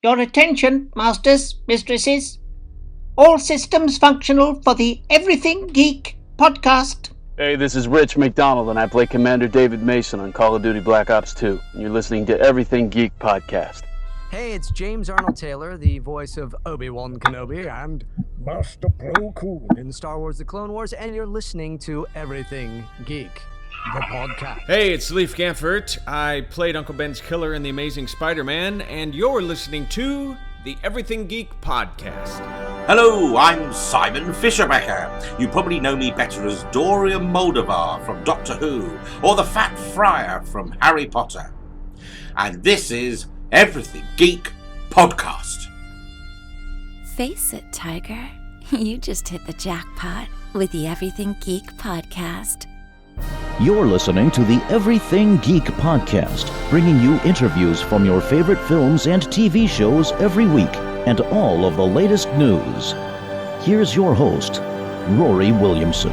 Your attention, masters, mistresses. All systems functional for the Everything Geek podcast. Hey, this is Rich McDonald, and I play Commander David Mason on Call of Duty Black Ops 2. And you're listening to Everything Geek podcast. Hey, it's James Arnold Taylor, the voice of Obi-Wan Kenobi and Master Plo Koon in Star Wars The Clone Wars, and you're listening to Everything Geek, the podcast. Hey, it's Leif Ganfert. I played Uncle Ben's killer in The Amazing Spider-Man, and you're listening to the Everything Geek podcast. Hello, I'm Simon Fisherbecker. You probably know me better as Dorian Moldavar from Doctor Who, or the Fat Friar from Harry Potter. And this is Everything Geek Podcast. Face it, Tiger. You just hit the jackpot with the Everything Geek Podcast. You're listening to the Everything Geek Podcast, bringing you interviews from your favorite films and TV shows every week, and all of the latest news. Here's your host, Ruari Williamson.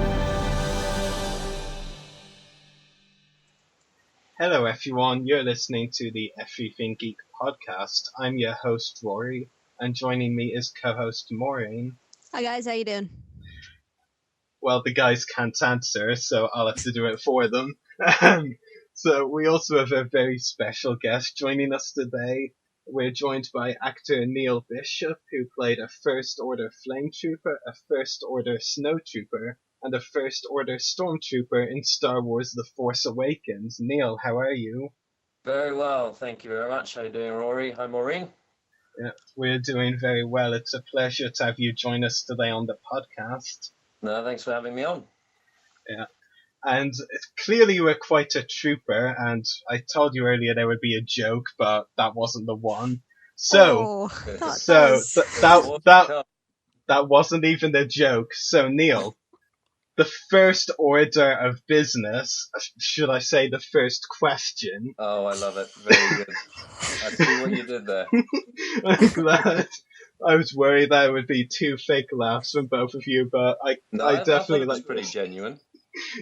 Hello everyone, you're listening to the Everything Geek Podcast. I'm your host, Rory, and joining me is co-host Máirín. Hi guys, how you doing? Well, the guys can't answer, so I'll have to do it for them. So we also have a very special guest joining us today. We're joined by actor Neil Bishop, who played a First Order Flametrooper, a First Order Snowtrooper, and a First Order Stormtrooper in Star Wars The Force Awakens. Neil, how are you? Very well, thank you very much. How are you doing, Rory? Hi, Máirín. Yeah, we're doing very well. It's a pleasure to have you join us today on the podcast. No, thanks for having me on. Yeah. And clearly you were quite a trooper, and I told you earlier there would be a joke, but that wasn't the one. So, that wasn't even a joke. So, Neil, the first order of business, should I say the first question? Oh, I love it. Very good. I see what you did there. I'm glad. I was worried that it would be two fake laughs from both of you, but I definitely like. Pretty genuine.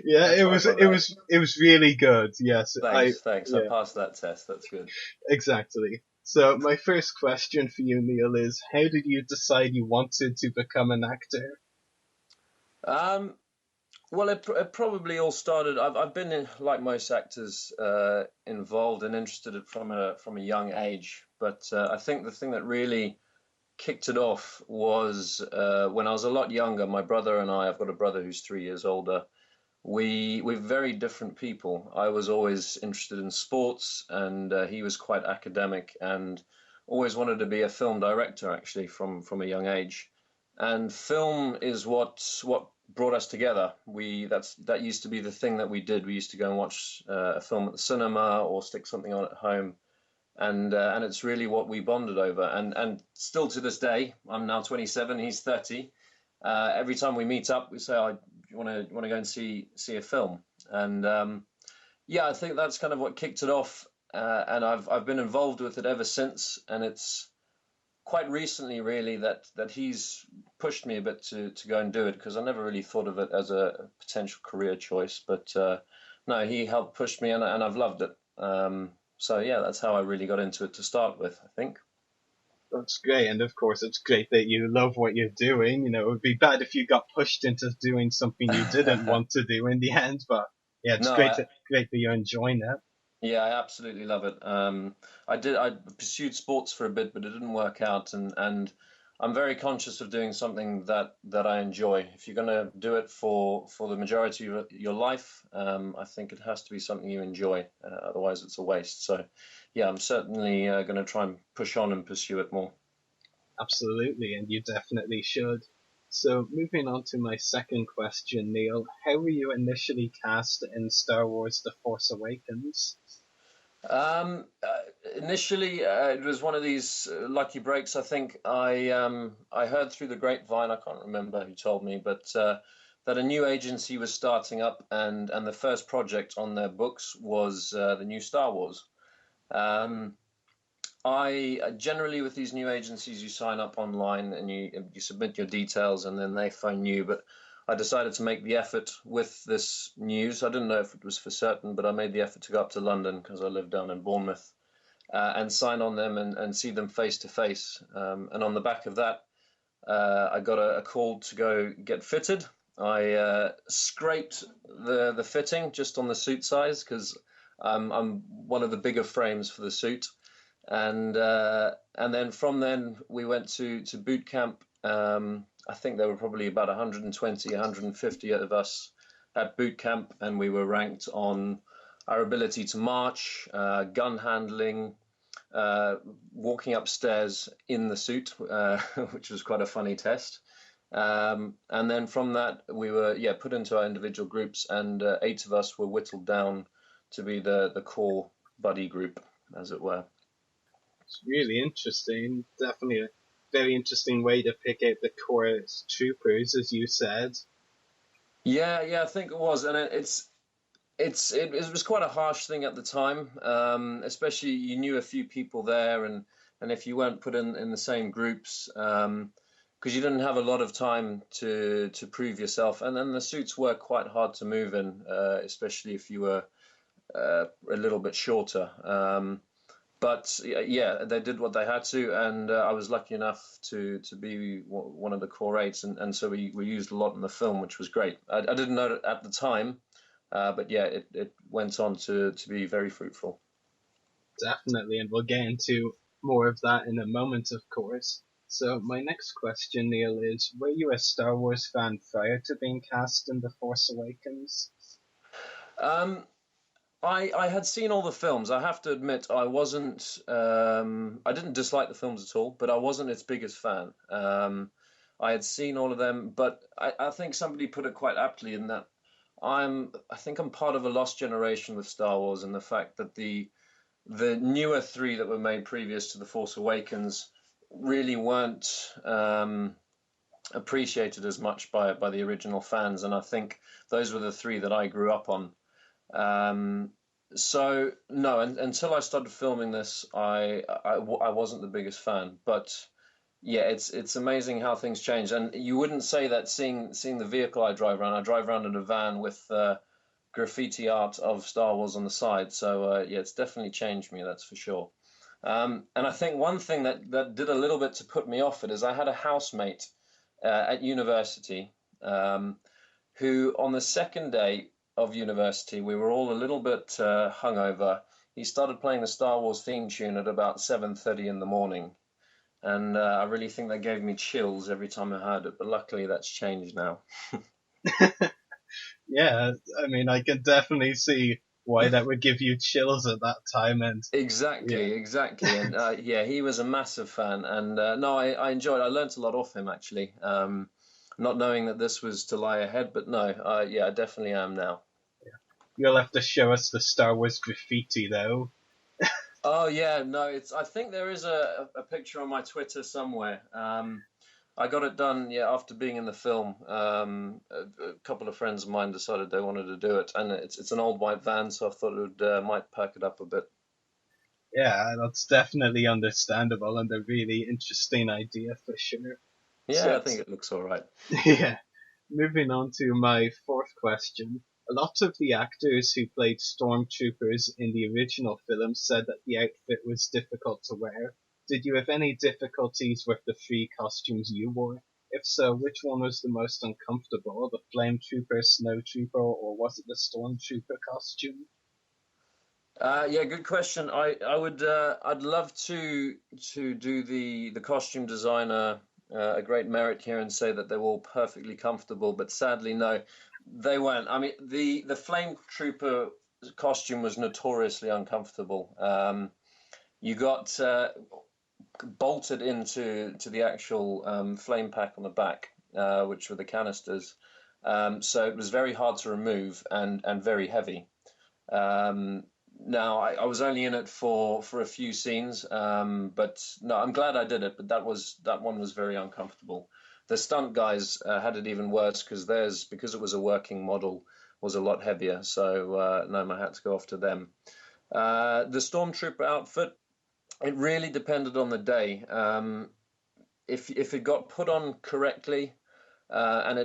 Yeah, it was really good. Yes. Thanks. I passed that test. That's good. Exactly. So my first question for you, Neil, is how did you decide you wanted to become an actor? Well, it probably all started. I've been like most actors, involved and interested from a young age. But I think the thing that really kicked it off was when I was a lot younger. My brother and I've got a brother who's 3 years older. We're very different people. I was always interested in sports, and he was quite academic, and always wanted to be a film director actually from a young age. And film is what brought us together. That used to be the thing that we did. We used to go and watch a film at the cinema or stick something on at home. And it's really what we bonded over, and still to this day, I'm now 27, he's 30. Every time we meet up, we say, "Oh, you want to go and see a film?" And I think that's kind of what kicked it off. And I've been involved with it ever since. And it's quite recently, really, that he's pushed me a bit to go and do it, because I never really thought of it as a potential career choice. But no, he helped push me, and I've loved it. So yeah, that's how I really got into it to start with, I think. That's great, and of course it's great that you love what you're doing. You know, it would be bad if you got pushed into doing something you didn't want to do in the end, but yeah, it's great that you're enjoying it. Yeah, I absolutely love it. I pursued sports for a bit, but it didn't work out, and I'm very conscious of doing something that I enjoy. If you're going to do it for the majority of your life, I think it has to be something you enjoy. Otherwise, it's a waste. So, yeah, I'm certainly going to try and push on and pursue it more. Absolutely, and you definitely should. So, moving on to my second question, Neil, how were you initially cast in Star Wars The Force Awakens? Initially, it was one of these lucky breaks. I think I heard through the grapevine, I can't remember who told me, but that a new agency was starting up, and the first project on their books was the new Star Wars. I generally, with these new agencies, you sign up online and you submit your details, and then they phone you. But I decided to make the effort with this news. I didn't know if it was for certain, but I made the effort to go up to London because I live down in Bournemouth. and sign on them and see them face to face. And on the back of that, I got a call to go get fitted. I scraped the fitting just on the suit size because I'm one of the bigger frames for the suit. And then from then we went to boot camp. I think there were probably about 120, 150 of us at boot camp, and we were ranked on our ability to march, gun handling, walking upstairs in the suit, which was quite a funny test. And then from that, we were put into our individual groups, and 8 of us were whittled down to be the core buddy group, as it were. It's really interesting. Definitely a very interesting way to pick out the core troopers, as you said. Yeah, I think it was, and it was quite a harsh thing at the time, especially you knew a few people there, and if you weren't put in the same groups, because you didn't have a lot of time to prove yourself, and then the suits were quite hard to move in, especially if you were a little bit shorter. But yeah, they did what they had to, and I was lucky enough to be one of the core 8s, and so we used a lot in the film, which was great. I didn't know it at the time, but yeah, it went on to be very fruitful. Definitely, and we'll get into more of that in a moment, of course. So my next question, Neil, is were you a Star Wars fan prior to being cast in The Force Awakens? I had seen all the films. I have to admit, I wasn't. I didn't dislike the films at all, but I wasn't its biggest fan. I had seen all of them, but I think somebody put it quite aptly in that I think I'm part of a lost generation with Star Wars, and the fact that the newer 3 that were made previous to The Force Awakens really weren't appreciated as much by the original fans, and I think those were the 3 that I grew up on. So no, until I started filming this, I wasn't the biggest fan, but yeah, it's amazing how things change, and you wouldn't say that seeing the vehicle I drive around in a van with graffiti art of Star Wars on the side. So yeah, it's definitely changed me, that's for sure. And I think one thing that did a little bit to put me off it is I had a housemate at university who, on the second day of university, we were all a little bit hungover. He started playing the Star Wars theme tune at about 7:30 in the morning, and I really think that gave me chills every time I heard it, but luckily that's changed now. Yeah, I mean, I can definitely see why that would give you chills at that time. And Exactly. And yeah, he was a massive fan, and no, I enjoyed it. I learnt a lot off him, actually, not knowing that this was to lie ahead, but no, yeah, I definitely am now. You'll have to show us the Star Wars graffiti, though. Oh yeah, no, I think there is a picture on my Twitter somewhere. I got it done, yeah, after being in the film. A couple of friends of mine decided they wanted to do it, and it's an old white van, so I thought it might pack it up a bit. Yeah, that's definitely understandable and a really interesting idea for sure. Yeah, So I think it looks all right. Yeah. Moving on to my fourth question. A lot of the actors who played stormtroopers in the original film said that the outfit was difficult to wear. Did you have any difficulties with the 3 costumes you wore? If so, which one was the most uncomfortable? The Flametrooper, Snowtrooper, or was it the Stormtrooper costume? Yeah, good question. I would I'd love to do the costume designer a great merit here and say that they were all perfectly comfortable, but sadly no, they weren't. I mean, the Flametrooper costume was notoriously uncomfortable. You got bolted into the actual flame pack on the back, which were the canisters. So it was very hard to remove and very heavy. Now I was only in it for a few scenes, but no, I'm glad I did it. But that one was very uncomfortable. The stunt guys had it even worse because theirs, because it was a working model, was a lot heavier. So no, my hats go off to them. The Stormtrooper outfit, it really depended on the day. If it got put on correctly, and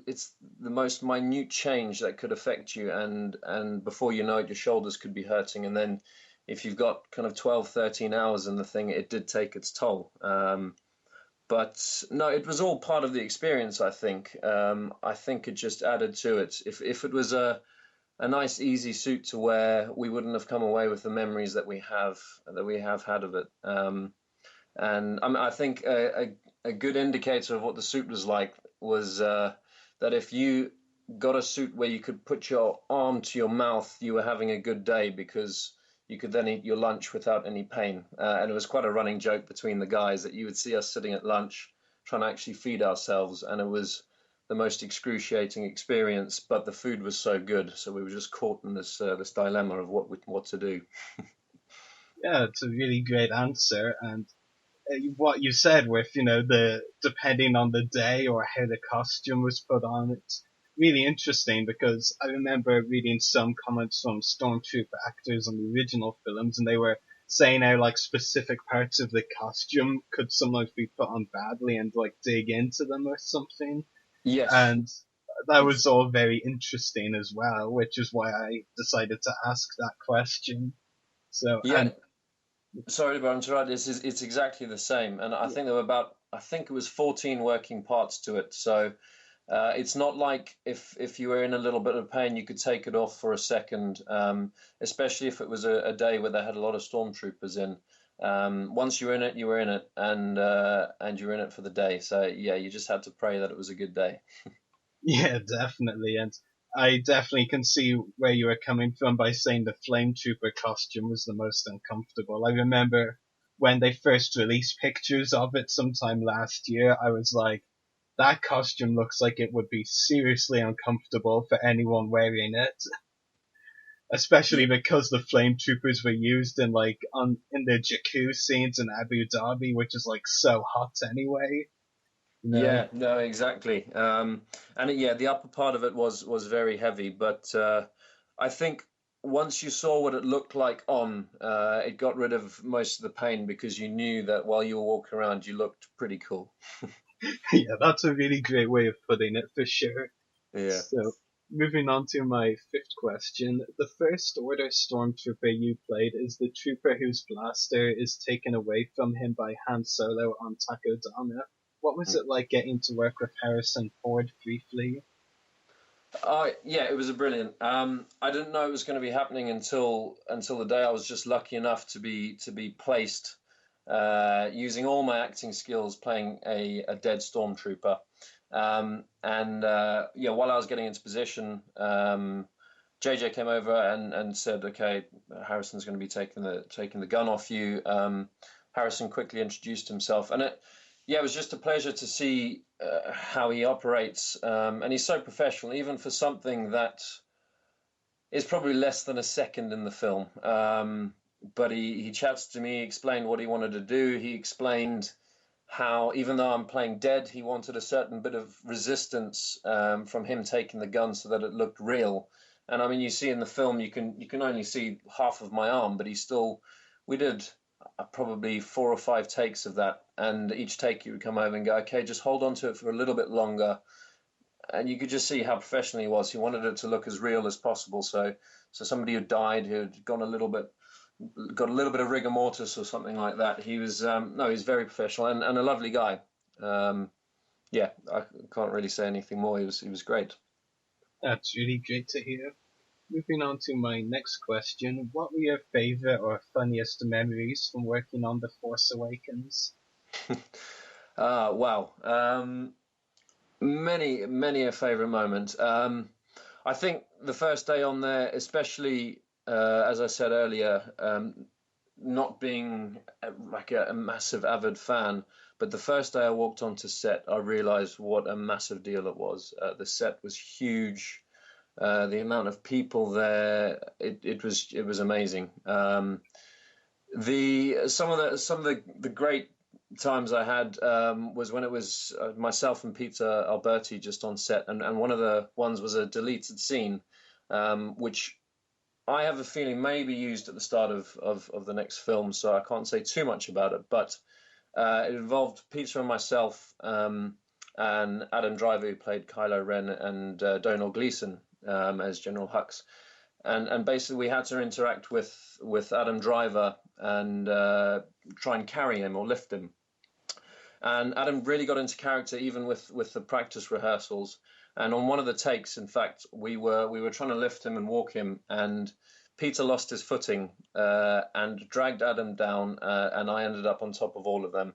it's the most minute change that could affect you, and before you know it, your shoulders could be hurting, and then if you've got kind of 12, 13 hours in the thing, it did take its toll. But no, it was all part of the experience, I think. I think it just added to it. If it was a nice, easy suit to wear, we wouldn't have come away with the memories that we have had of it. And I think a good indicator of what the suit was like was that if you got a suit where you could put your arm to your mouth, you were having a good day, because you could then eat your lunch without any pain. And it was quite a running joke between the guys that you would see us sitting at lunch trying to actually feed ourselves, and it was the most excruciating experience, but the food was so good, so we were just caught in this dilemma of what to do. Yeah, it's a really great answer, and what you said with, the depending on the day or how the costume was put on, it's really interesting, because I remember reading some comments from Stormtrooper actors on the original films, and they were saying how like specific parts of the costume could sometimes be put on badly and like dig into them or something. Yes. And that was all very interesting as well, which is why I decided to ask that question. So yeah. And sorry to interrupt. It's exactly the same, and I think there were I think it was 14 working parts to it. So it's not like if you were in a little bit of pain, you could take it off for a second, especially if it was a day where they had a lot of stormtroopers in. Once you were in it, you were in it, and you were in it for the day. So yeah, you just had to pray that it was a good day. Yeah, definitely, and I definitely can see where you were coming from by saying the Flametrooper costume was the most uncomfortable. I remember when they first released pictures of it sometime last year, I was like, that costume looks like it would be seriously uncomfortable for anyone wearing it. Especially because the Flametroopers were used in in the Jakku scenes in Abu Dhabi, which is like so hot anyway. Yeah, no, exactly. And the upper part of it was very heavy, but I think once you saw what it looked like on, it got rid of most of the pain, because you knew that while you were walking around, you looked pretty cool. Yeah, that's a really great way of putting it, for sure. Yeah. So, moving on to my fifth question. The First Order Stormtrooper you played is the trooper whose blaster is taken away from him by Han Solo on Takodana. What was it like getting to work with Harrison Ford briefly? Yeah, it was brilliant. I didn't know it was going to be happening until the day I was just lucky enough to be placed, using all my acting skills, playing a dead stormtrooper. While I was getting into position, JJ came over and said, "Okay, Harrison's going to be taking the gun off you." Harrison quickly introduced himself, and it was just a pleasure to see how he operates, and he's so professional, even for something that is probably less than a second in the film. But he chats to me, explained what he wanted to do. He explained how, even though I'm playing dead, he wanted a certain bit of resistance from him taking the gun so that it looked real. And I mean, you see in the film, you can only see half of my arm, but we did probably 4 or 5 takes of that, and each take you would come over and go, "Okay, just hold on to it for a little bit longer," and you could just see how professional he was. He wanted it to look as real as possible. So somebody who died, who had got a little bit of rigor mortis or something like that, he was he's very professional and a lovely guy. I can't really say anything more. He was great. That's really great to hear. Moving on to my next question, what were your favorite or funniest memories from working on The Force Awakens? Wow. Many a favorite moment. I think the first day on there, especially, as I said earlier, not being like a massive avid fan, but the first day I walked onto set, I realized what a massive deal it was. The set was huge. The amount of people there, it was amazing. Some of the great times I had was when it was myself and Peter Alberti just on set, and one of the ones was a deleted scene, which I have a feeling may be used at the start of the next film, so I can't say too much about it, but it involved Peter and myself, and Adam Driver, who played Kylo Ren, and Donald Gleason as General Hux. and basically we had to interact with Adam Driver and try and carry him or lift him. And Adam really got into character even with the practice rehearsals. And on one of the takes, in fact, we were trying to lift him and walk him, and Peter lost his footing and dragged Adam down, and I ended up on top of all of them,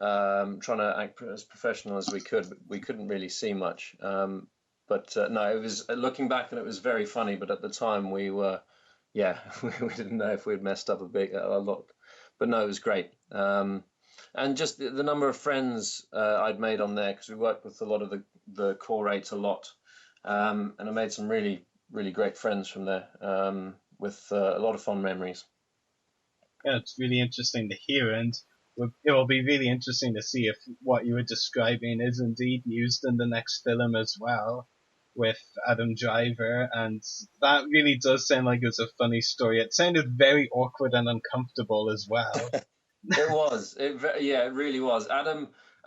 trying to act as professional as we could. But we couldn't really see much. But no, it was, looking back, and it was very funny. But at the time, we were, yeah, we didn't know if we'd messed up a lot. But no, it was great. And just the number of friends I'd made on there, because we worked with a lot of the core eight a lot, and I made some really, really great friends from there, with a lot of fond memories. Yeah, it's really interesting to hear, and it will be really interesting to see if what you were describing is indeed used in the next film as well, with Adam Driver, and that really does sound like it's a funny story. It sounded very awkward and uncomfortable as well. It was. It really was.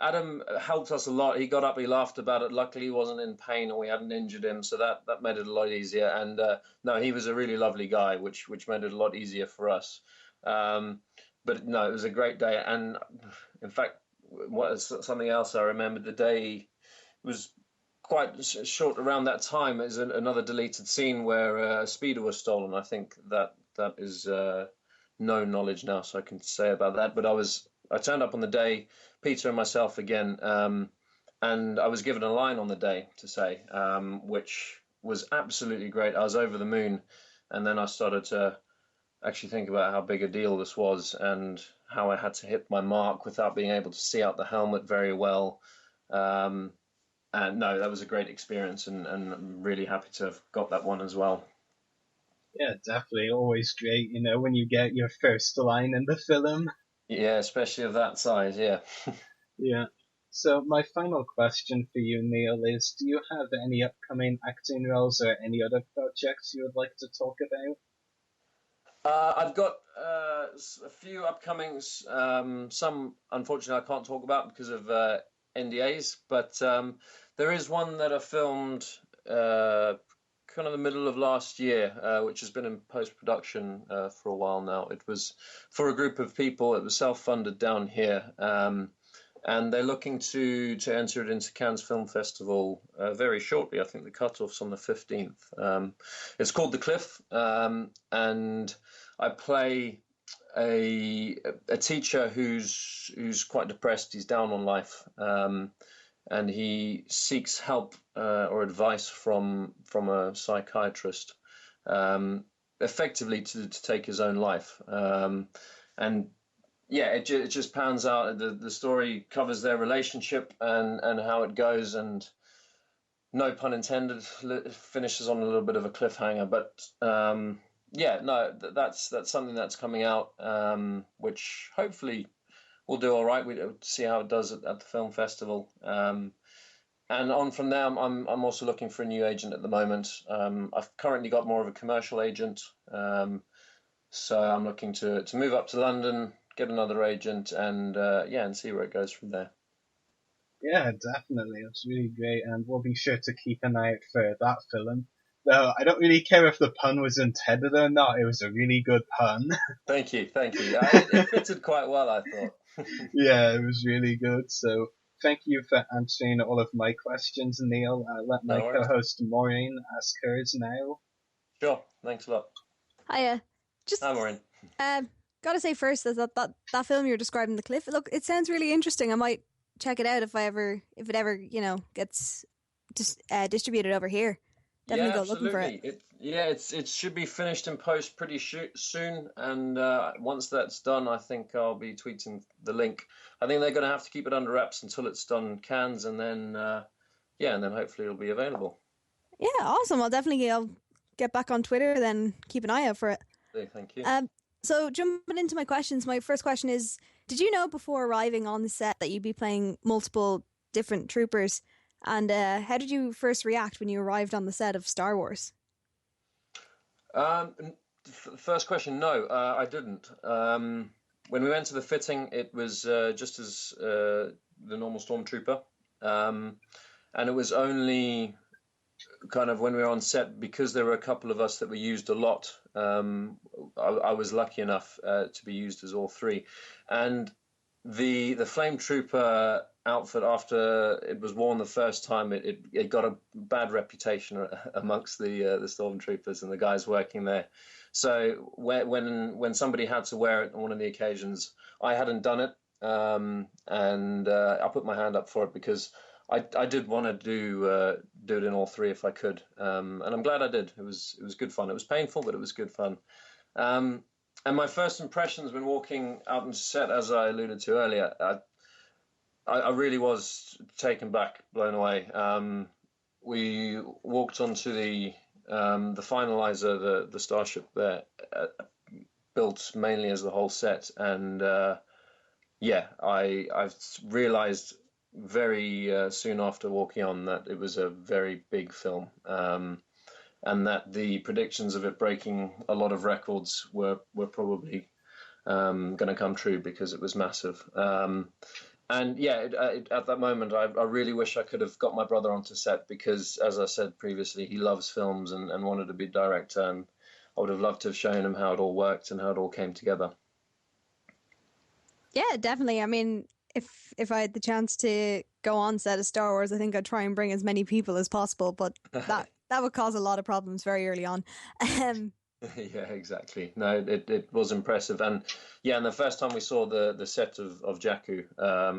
Adam helped us a lot. He got up, he laughed about it. Luckily, he wasn't in pain, and we hadn't injured him, so that made it a lot easier. And no, he was a really lovely guy, which made it a lot easier for us. But no, it was a great day. And in fact, something else I remember, the day was quite short around that time. Is another deleted scene where a speeder was stolen. I think that is no knowledge now, so I can say about that. But I turned up on the day, Peter and myself again, and I was given a line on the day to say, which was absolutely great. I was over the moon, and then I started to actually think about how big a deal this was and how I had to hit my mark without being able to see out the helmet very well. And no, that was a great experience, and I'm really happy to have got that one as well. Yeah, definitely. Always great, when you get your first line in the film. Yeah, especially of that size, yeah. Yeah. So my final question for you, Neil, is do you have any upcoming acting roles or any other projects you would like to talk about? I've got a few upcomings. Some, unfortunately, I can't talk about because of NDAs, but there is one that I filmed kind of the middle of last year, which has been in post-production for a while now. It was for a group of people. It was self-funded down here, and they're looking to enter it into Cannes Film Festival very shortly. I think the cutoff's on the 15th. It's called The Cliff, and I play a teacher who's quite depressed. He's down on life, and he seeks help or advice from a psychiatrist, effectively to take his own life. And yeah, it just pans out. The story covers their relationship and how it goes, and no pun intended, finishes on a little bit of a cliffhanger. But yeah, no, that's something that's coming out, which hopefully will do all right. We'll see how it does at the film festival. And on from there, I'm also looking for a new agent at the moment. I've currently got more of a commercial agent, so I'm looking to move up to London, get another agent, and and see where it goes from there. Yeah, definitely. It's really great, and we'll be sure to keep an eye out for that film. Though I don't really care if the pun was intended or not. It was a really good pun. Thank you. It fitted quite well, I thought. Yeah, it was really good. So thank you for answering all of my questions, Neil. I'll let my co-host Máirín ask hers now. Sure. Thanks a lot. Hiya. Hi, Máirín. Gotta say first that film you're describing, The Cliff, look, it sounds really interesting. I might check it out if it ever gets distributed over here. Definitely go looking for it. It should be finished in post pretty soon, and once that's done, I think I'll be tweeting the link. I think they're going to have to keep it under wraps until it's done Cannes, and then and then hopefully it'll be available. Yeah, awesome. I'll get back on Twitter, then keep an eye out for it. Thank you. So jumping into my questions, my first question is: did you know before arriving on the set that you'd be playing multiple different troopers? And how did you first react when you arrived on the set of Star Wars? First question, no, I didn't. When we went to the fitting, it was just as the normal Stormtrooper. And it was only kind of when we were on set, because there were a couple of us that were used a lot. I was lucky enough to be used as all three, and the Flametrooper outfit, after it was worn the first time, it got a bad reputation amongst the Stormtroopers and the guys working there. So when somebody had to wear it on one of the occasions, I hadn't done it, and I put my hand up for it because I did want to do it in all three if I could, and I'm glad I did. It was good fun. It was painful, but it was good fun. And my first impressions when walking out on set, as I alluded to earlier, I really was taken back, blown away. We walked onto the finalizer, the starship there, built mainly as the whole set, and I realized very soon after walking on that it was a very big film, and that the predictions of it breaking a lot of records were probably going to come true because it was massive. And yeah, at that moment, I really wish I could have got my brother onto set because, as I said previously, he loves films and wanted to be director, and I would have loved to have shown him how it all worked and how it all came together. Yeah, definitely. I mean, if I had the chance to go on set of Star Wars, I think I'd try and bring as many people as possible, but that would cause a lot of problems very early on. Yeah, exactly. No, it was impressive, and and the first time we saw the set of Jakku,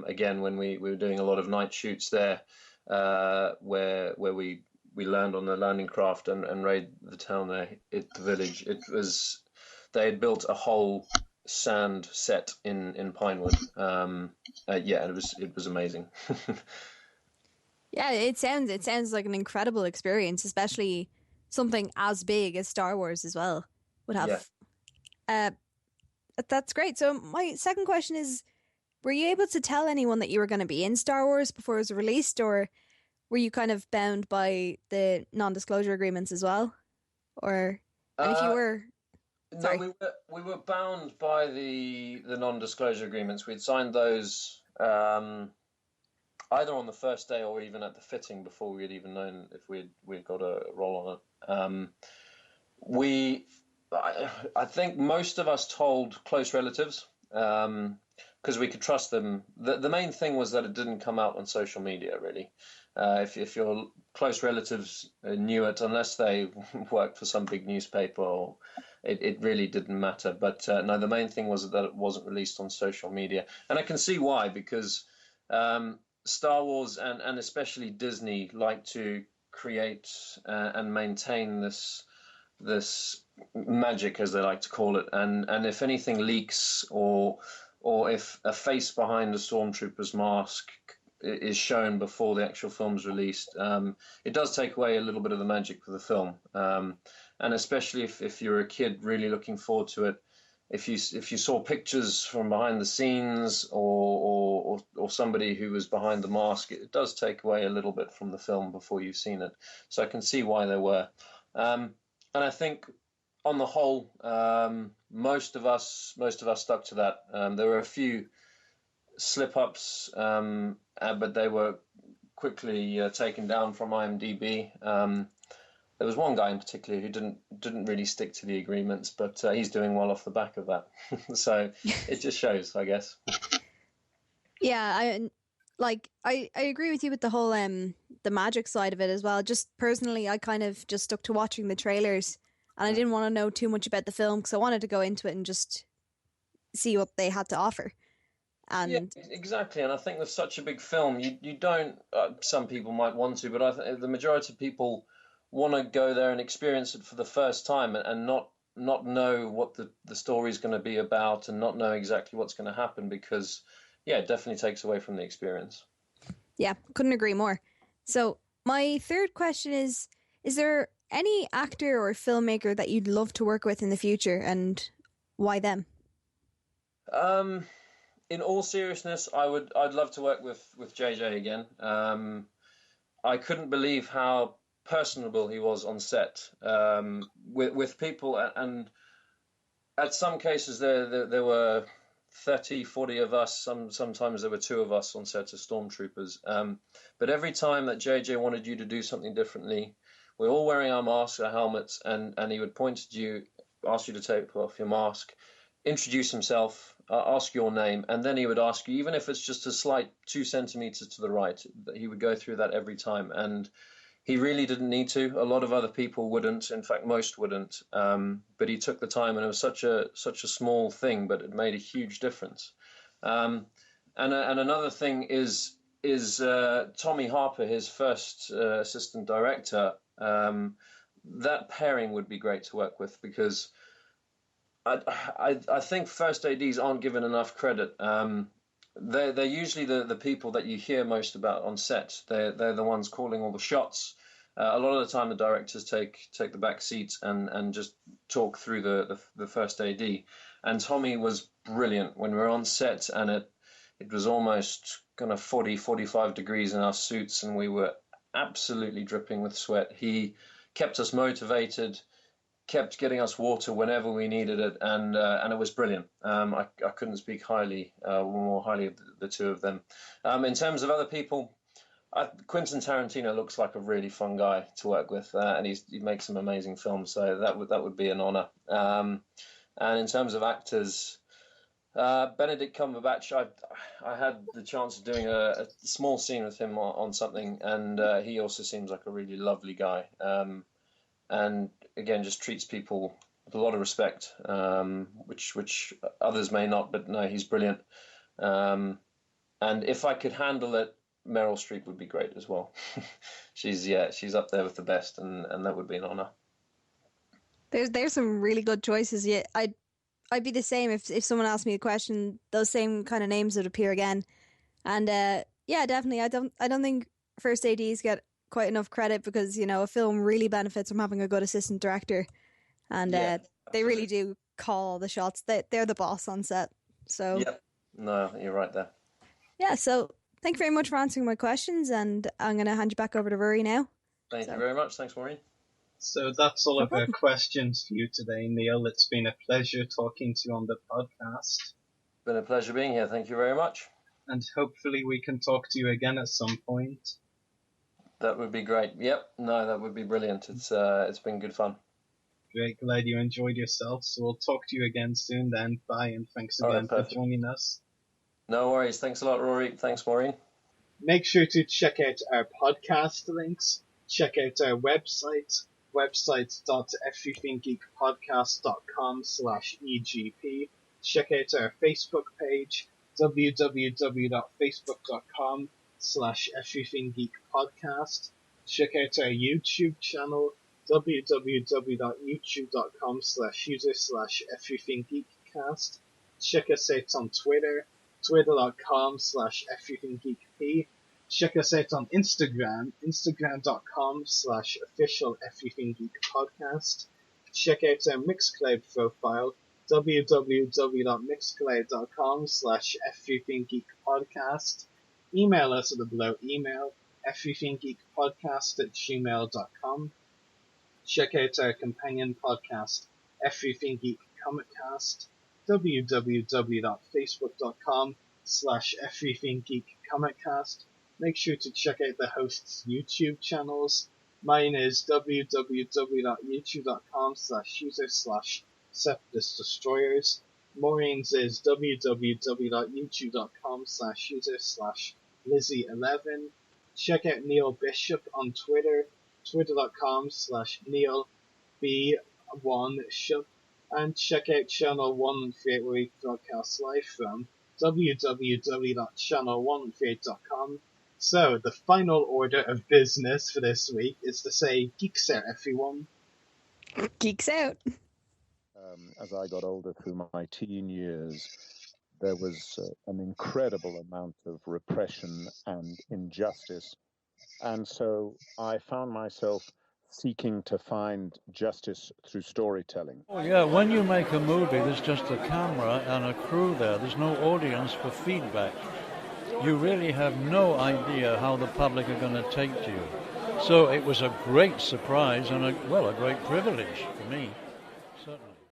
again when we were doing a lot of night shoots there, where we learned on the landing craft and raid the town there, the village. They had built a whole sand set in Pinewood. It was amazing. Yeah, it sounds like an incredible experience, especially something as big as Star Wars as well would have. Yeah. That's great. So my second question is, were you able to tell anyone that you were going to be in Star Wars before it was released, or were you kind of bound by the non-disclosure agreements as well? Or, and if you were... Sorry. No, we were bound by the non-disclosure agreements. We'd signed those either on the first day or even at the fitting before we had even known if we'd got a role on it. I think most of us told close relatives because we could trust them. The main thing was that it didn't come out on social media, really. If your close relatives knew it, unless they worked for some big newspaper, or it really didn't matter. But no, the main thing was that it wasn't released on social media. And I can see why, because Star Wars and especially Disney like to create and maintain this magic, as they like to call it. And if anything leaks, or if a face behind a Stormtrooper's mask is shown before the actual film's released, it does take away a little bit of the magic for the film. And especially if you're a kid really looking forward to it, if you saw pictures from behind the scenes or somebody who was behind the mask, it does take away a little bit from the film before you've seen it. So I can see why there were. And I think on the whole, most of us stuck to that. There were a few slip-ups, but they were quickly taken down from IMDb. There was one guy in particular who didn't really stick to the agreements, but he's doing well off the back of that. So it just shows, I guess. Yeah, I agree with you with the whole the magic side of it as well. Just personally, I kind of just stuck to watching the trailers, and I didn't want to know too much about the film because I wanted to go into it and just see what they had to offer. And yeah, exactly. And I think with such a big film, you don't. Some people might want to, but I think the majority of people want to go there and experience it for the first time and not know what the story is going to be about and not know exactly what's going to happen, because it definitely takes away from the experience. Yeah, couldn't agree more. So my third question is there any actor or filmmaker that you'd love to work with in the future, and why them? In all seriousness, I'd love to work with JJ again. I couldn't believe how personable he was on set with people, and at some cases there were 30, 40 of us. Sometimes there were 2 of us on set as Stormtroopers. But every time that JJ wanted you to do something differently, we're all wearing our masks, our helmets, and he would point at you, ask you to take off your mask, introduce himself, ask your name, and then he would ask you, even if it's just a slight 2 centimeters to the right, he would go through that every time. And he really didn't need to. A lot of other people wouldn't. In fact, most wouldn't. But he took the time, and it was such a small thing, but it made a huge difference. And another thing is Tommy Harper, his first assistant director. That pairing would be great to work with, because I think first ADs aren't given enough credit. They're usually the people that you hear most about on set. They're the ones calling all the shots. A lot of the time, the directors take the back seat and just talk through the first AD. And Tommy was brilliant when we were on set, and it was almost kind of 40, 45 degrees in our suits, and we were absolutely dripping with sweat. He kept us motivated, kept getting us water whenever we needed it, and it was brilliant. I couldn't speak more highly of the 2 of them. In terms of other people, Quentin Tarantino looks like a really fun guy to work with, and he makes some amazing films, so that would be an honor. And in terms of actors, Benedict Cumberbatch, I had the chance of doing a small scene with him on something, and he also seems like a really lovely guy. And again, just treats people with a lot of respect, which others may not, but no, he's brilliant. And if I could handle it, Meryl Streep would be great as well. she's up there with the best, and that would be an honor. There's some really good choices. Yeah, I'd be the same if someone asked me a question. Those same kind of names would appear again, and yeah, definitely. I don't think first ADs get quite enough credit, because a film really benefits from having a good assistant director, and they really do call the shots. They're the boss on set. So yep, no, you're right there. Yeah, so thank you very much for answering my questions, and I'm going to hand you back over to Ruari now. Thank you very much. Thanks, Máirín. So that's all of our questions for you today, Neil. It's been a pleasure talking to you on the podcast. Been a pleasure being here. Thank you very much. And hopefully we can talk to you again at some point. That would be great. Yep. No, that would be brilliant. It's been good fun. Great. Glad you enjoyed yourself. So we'll talk to you again soon then. Bye, and thanks again for joining us. No worries. Thanks a lot, Ruari. Thanks, Máirín. Make sure to check out our podcast links. Check out our website, website.everythinggeekpodcast.com/EGP. Check out our Facebook page, www.facebook.com/everythinggeekpodcast. Check out our YouTube channel, www.youtube.com/user/everythinggeekcast. Check us out on Twitter, twitter.com/everythinggeekp. Check us out on Instagram, instagram.com/official everythinggeekpodcast. Check out our Mixcloud profile, www.mixcloud.com/everythinggeekpodcast. Email us at the below email, everythinggeekpodcast@gmail.com. Check out our companion podcast, Everything Geek Comic Cast, www.facebook.com/everythinggeekcomiccast. Make sure to check out the hosts' YouTube channels. Mine is www.youtube.com/user/Septus Máirin's is www.youtube.com/user/Lizzie11. Check out Neil Bishop on Twitter, twitter.com/NeilB1Ship. And check out Channel 138 where we broadcast live from, www.channel138.com. So, the final order of business for this week is to say, geeks out, everyone. Geeks out. As I got older through my teen years, there was an incredible amount of repression and injustice. And so I found myself seeking to find justice through storytelling. Oh yeah, when you make a movie, there's just a camera and a crew there. There's no audience for feedback. You really have no idea how the public are going to take to you. So it was a great surprise and a great privilege for me